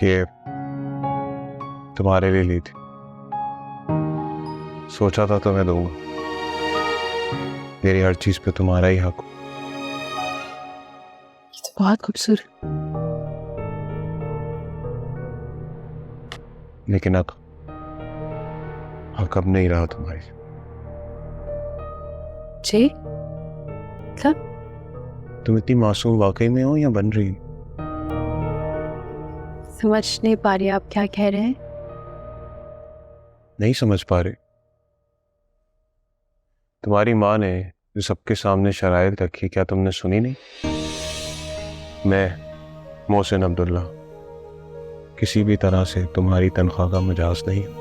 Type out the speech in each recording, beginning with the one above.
ये तुम्हारे लिए ली थी, सोचा था तुम्हें दूंगा। मेरी हर चीज पे तुम्हारा ही हक हो। ये तो बहुत खूबसूरत। लेकिन अब हक अब नहीं रहा तुम्हारी। जी मतलब तुम इतनी मासूम वाकई में हो या बन रही हो? समझ नहीं पा रही आप क्या कह रहे हैं। नहीं समझ पा रहे? तुम्हारी माँ ने जो सबके सामने शराइत रखी, क्या तुमने सुनी नहीं? मैं मोहसिन अब्दुल्ला किसी भी तरह से तुम्हारी तनख्वाह का मजाज नहीं हूं।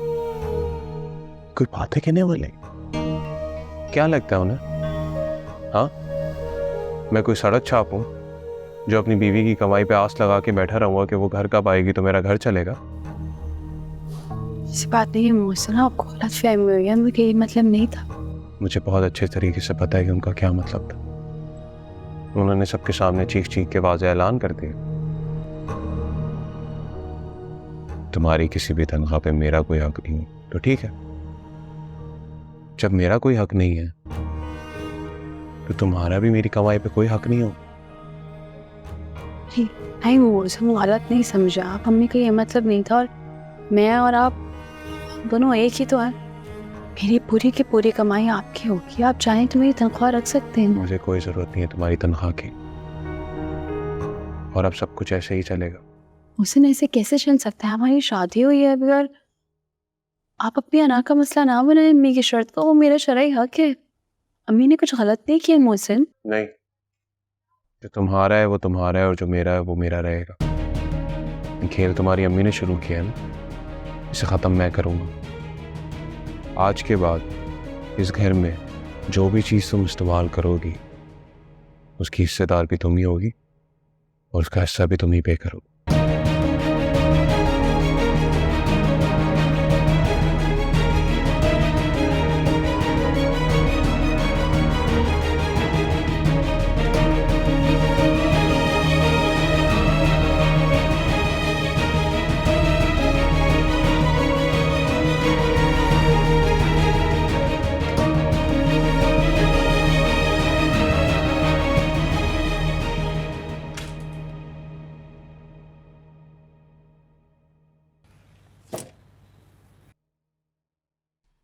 कोई बातें कहने वाले क्या लगता है उन्हें? हाँ, मैं कोई सड़क छाप हूं जो अपनी बीवी की कमाई पे आस लगा के बैठा रहूंगा कि वो घर कब आएगी तो मेरा घर चलेगा? ऐसी बात नहीं है मोहसिन, आपको गलतफहमी हुई है, मुझे ये मतलब नहीं था। मुझे बहुत अच्छे तरीके से पता है कि उनका क्या मतलब था। उन्होंने सबके सामने चीख चीख के वाज़ेह ऐलान कर दिया, तुम्हारी किसी भी तनख्वाह पे मेरा कोई हक नहीं है। तो ठीक है, जब मेरा कोई हक नहीं है तो तुम्हारा भी मेरी कमाई पे कोई हक नहीं हो। नहीं मोहसिन, गलत नहीं समझा आप, मम्मी का ये मतलब नहीं था। और मैं और आप दोनों एक ही तो हैं। मेरी पूरी की पूरी कमाई आपकी होगी, आप चाहें तो मेरी तनख्वाह रख सकते हैं। मुझे कोई जरूरत नहीं है तुम्हारी तनख्वाह की, और अब सब कुछ ऐसे ही चलेगा। मोहसिन ऐसे कैसे चल सकता है? हमारी शादी हुई है अभी, और आप अपनी अना का मसला ना बनाए अम्मी की शर्त को, वो मेरा शरई हक है। अम्मी ने कुछ गलत नहीं किया मोहसिन। नहीं, जो तुम्हारा है वो तुम्हारा है और जो मेरा है वो मेरा रहेगा। खेल तुम्हारी अम्मी ने शुरू किया है ना, इसे ख़त्म मैं करूँगा। आज के बाद इस घर में जो भी चीज़ तुम इस्तेमाल करोगी उसकी हिस्सेदार भी तुम ही होगी और उसका हिस्सा भी तुम ही पे करोगे।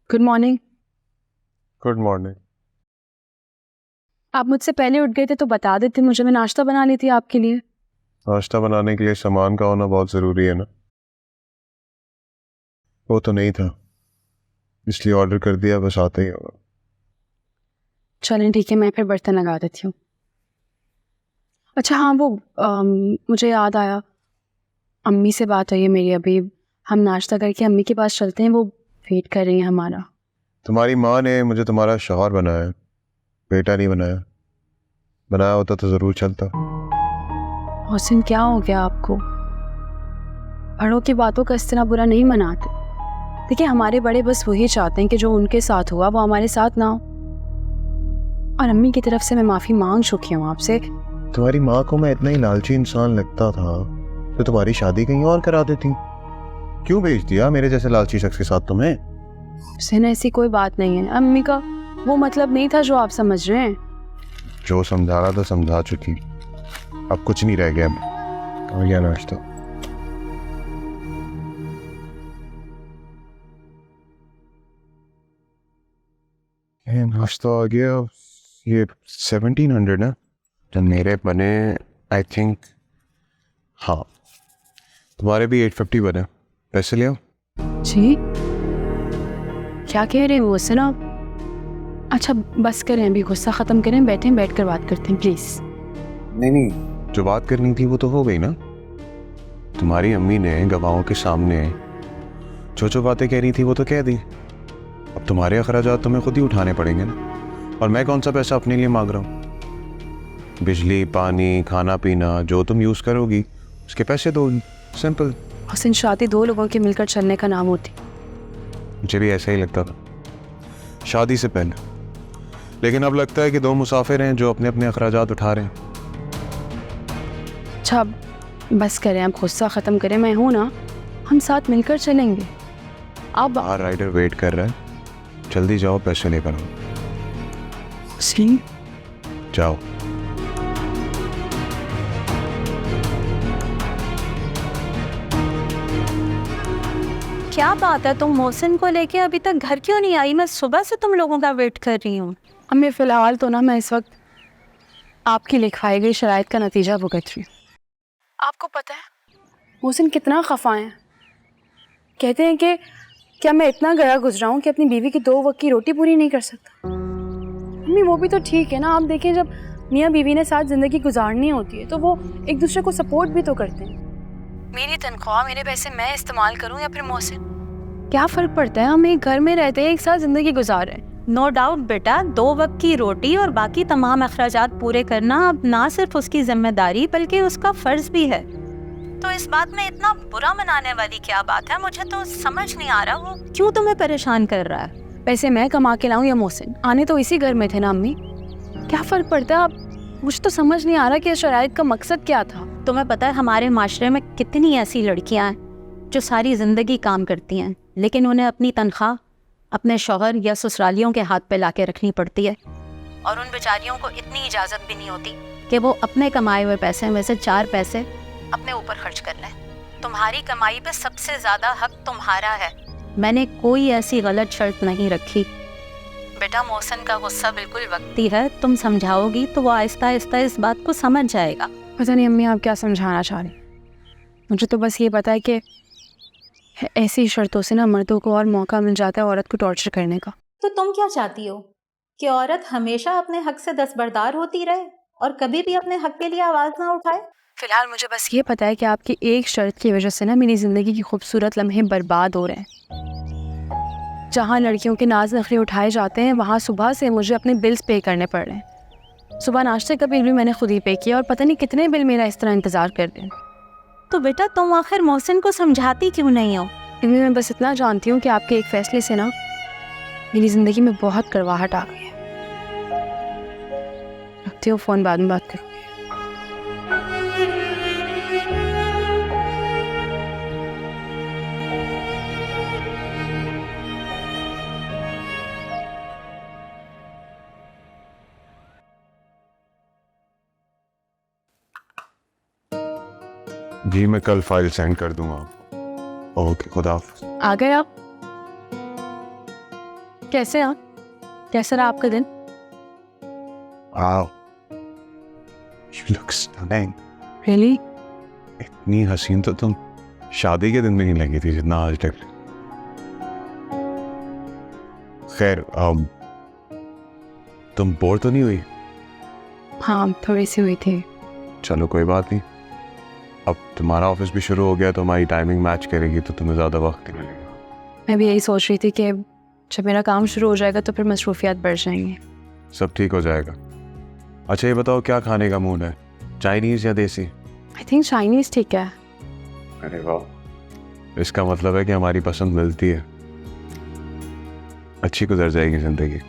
Good morning. Good morning. आप मुझसे पहले उठ गए थे तो बता देते मुझे, मैं नाश्ता बना ली थी आपके लिए। नाश्ता बनाने के लिए सामान का होना बहुत ज़रूरी है ना, वो तो नहीं था इसलिए ऑर्डर कर दिया, बस आते ही होगा। चलें ठीक है, मैं फिर बर्तन लगा देती हूँ। अच्छा हाँ, वो मुझे याद आया, अम्मी से बात हुई है मेरी अभी। हम नाश्ता करके अम्मी के पास चलते हैं, वो वेट कर रही हैं हमारा। तुम्हारी माँ ने मुझे तुम्हारा शौहर बनाया, बेटा नहीं बनाया। बनाया होता तो ज़रूर चलता। मोहसिन क्या हो गया आपको? बड़ों की बातों का इस तरह बुरा नहीं मनाते। देखिए हमारे बड़े बस वही चाहते हैं कि जो उनके साथ हुआ वो हमारे साथ ना हो। और अम्मी की तरफ से मैं माफ़ी मांग चुकी हूँ आपसे। तुम्हारी माँ को मैं इतना ही लालची इंसान लगता था तो तुम्हारी शादी कहीं और करा देती। क्यों भेज दिया मेरे जैसे लालची शख्स के साथ तुम्हें? हुसैन ऐसी कोई बात नहीं है, अम्मी का वो मतलब नहीं था जो आप समझ रहे हैं। जो समझाना था समझा चुकी, अब कुछ नहीं रह गया। हो गया नाश्ता? नाश्ता आ गया। ये 1700 ना, जब मेरे बने आई थिंक, हाँ तुम्हारे भी 850 बने। पैसे ले आओ। जी क्या कह रहे हैं हुसैन आप? अच्छा बस करें, अभी गुस्सा ख़त्म करें, बैठें, बैठ कर बात करते हैं प्लीज़। नहीं, जो बात करनी थी वो तो हो गई ना। तुम्हारी अम्मी ने गवाहों के सामने जो बातें कह रही थी वो तो कह दी। अब तुम्हारे अखराजात तुम्हें खुद ही उठाने पड़ेंगे ना, और मैं कौन सा पैसा अपने लिए मांग रहा हूँ? बिजली, पानी, खाना पीना जो तुम यूज़ करोगी उसके पैसे दोगी, सिंपल। हुसैन शादी दो लोगों के मिलकर चलने का नाम होती। मुझे भी ऐसा ही लगता था शादी से पहले, लेकिन अब लगता है कि दो मुसाफिर हैं जो अपने अपने अखराजात उठा रहे हैं। अच्छा बस करें, आप गुस्सा ख़त्म करें, मैं हूँ ना, हम साथ मिलकर चलेंगे। आप बाहर राइडर वेट कर रहा है, जल्दी जाओ, पैसे लेकर आओ। सी जाओ। क्या बात है, तुम मोहसिन को लेके अभी तक घर क्यों नहीं आई? मैं सुबह से तुम लोगों का वेट कर रही हूँ। अम्मी फ़िलहाल तो ना मैं इस वक्त आपकी लिखवाई गई शराइत का नतीजा भुगत रही हूँ। आपको पता है मोहसिन कितना खफा है। कहते हैं कि क्या मैं इतना गया गुजरा हूँ कि अपनी बीवी की 2 वक्त की रोटी पूरी नहीं कर सकता। अम्मी वो भी तो ठीक है ना, आप देखें जब मियाँ बीवी ने साथ ज़िंदगी गुजारनी होती है तो वो एक दूसरे को सपोर्ट भी तो करते हैं। मेरी तनख्वाह, मेरे पैसे मैं इस्तेमाल करूँ या फिर मोहसिन, क्या फ़र्क पड़ता है? हम एक घर में रहते हैं, एक साथ ज़िंदगी गुजार रहे हैं। नो डाउट बेटा, 2 वक्त की रोटी और बाकी तमाम अखराजात पूरे करना अब ना सिर्फ उसकी जिम्मेदारी बल्कि उसका फ़र्ज भी है। तो इस बात में इतना बुरा मनाने वाली क्या बात है? मुझे तो समझ नहीं आ रहा वो क्यों तुम्हें परेशान कर रहा है। पैसे मैं कमा के लाऊं या मोहसिन, आने तो इसी घर में थे ना अम्मी, क्या फ़र्क पड़ता है? आप, मुझे तो समझ नहीं आ रहा कि इस शराइत का मकसद क्या था। तुम्हें पता है हमारे माशरे में कितनी ऐसी लड़कियां हैं जो सारी ज़िंदगी काम करती हैं लेकिन उन्हें अपनी तनख्वाह अपने शौहर या ससुरालियों के हाथ पे लाके रखनी पड़ती है, और उन बेचारियों को इतनी इजाज़त भी नहीं होती कि वो अपने कमाए हुए पैसे में से 4 पैसे अपने ऊपर खर्च कर लें। तुम्हारी कमाई पे सबसे ज़्यादा हक तुम्हारा है। मैंने कोई ऐसी गलत शर्त नहीं रखी। बेटा मोहसिन का गुस्सा बिल्कुल वक्ती है, तुम समझाओगी तो वो आहिस्ता आहिस्ता इस बात को समझ जाएगा। पता नहीं अम्मी आप क्या समझाना चाह रही, मुझे तो बस ये पता है कि ऐसी शर्तों से ना मर्दों को और मौका मिल जाता है औरत को टॉर्चर करने का। तो तुम क्या चाहती हो कि औरत हमेशा अपने हक से दस्तबरदार होती रहे और कभी भी अपने हक के लिए आवाज़ ना उठाए? फिलहाल मुझे बस ये पता है कि आपकी एक शर्त की वजह से ना मेरी ज़िंदगी की खूबसूरत लम्हे बर्बाद हो रहे हैं। जहाँ लड़कियों के नाज नखरे उठाए जाते हैं वहाँ सुबह से मुझे अपने बिल्स पे करने पड़ रहे हैं। सुबह नाश्ते का बिल भी मैंने खुद ही पे किया और पता नहीं कितने बिल मेरा इस तरह इंतज़ार कर रहे हैं। तो बेटा तुम आखिर मोहसिन को समझाती क्यों नहीं हो? इनमें मैं बस इतना जानती हूँ कि आपके एक फ़ैसले से ना मेरी ज़िंदगी में बहुत कड़वाहट आ गई है। रखती हूँ फ़ोन, बाद में बात करूँ। जी मैं कल फाइल सेंड कर दूंगा। ओके, खुदा हाफ़िज़। आ गए आप? कैसे आप? कैसा रहा आपका दिन? Wow, you look stunning. Really? इतनी हसीन तो तुम शादी के दिन में नहीं लगी थी जितना आज तक। खैर, तुम बोर तो नहीं हुई? हाँ थोड़ी सी हुई थी। चलो कोई बात नहीं, अब तुम्हारा ऑफिस भी शुरू हो गया तो हमारी टाइमिंग मैच करेगी तो तुम्हें ज़्यादा वक्त नहीं मिलेगा। मैं भी यही सोच रही थी कि जब मेरा काम शुरू हो जाएगा तो फिर मसरूफियात बढ़ जाएंगी। सब ठीक हो जाएगा। अच्छा ये बताओ क्या खाने का मूड है, चाइनीज़ या देसी? आई थिंक चाइनीज़ ठीक है। अरे वाह, इसका मतलब है कि हमारी पसंद मिलती है, अच्छी गुजर जाएगी ज़िंदगी।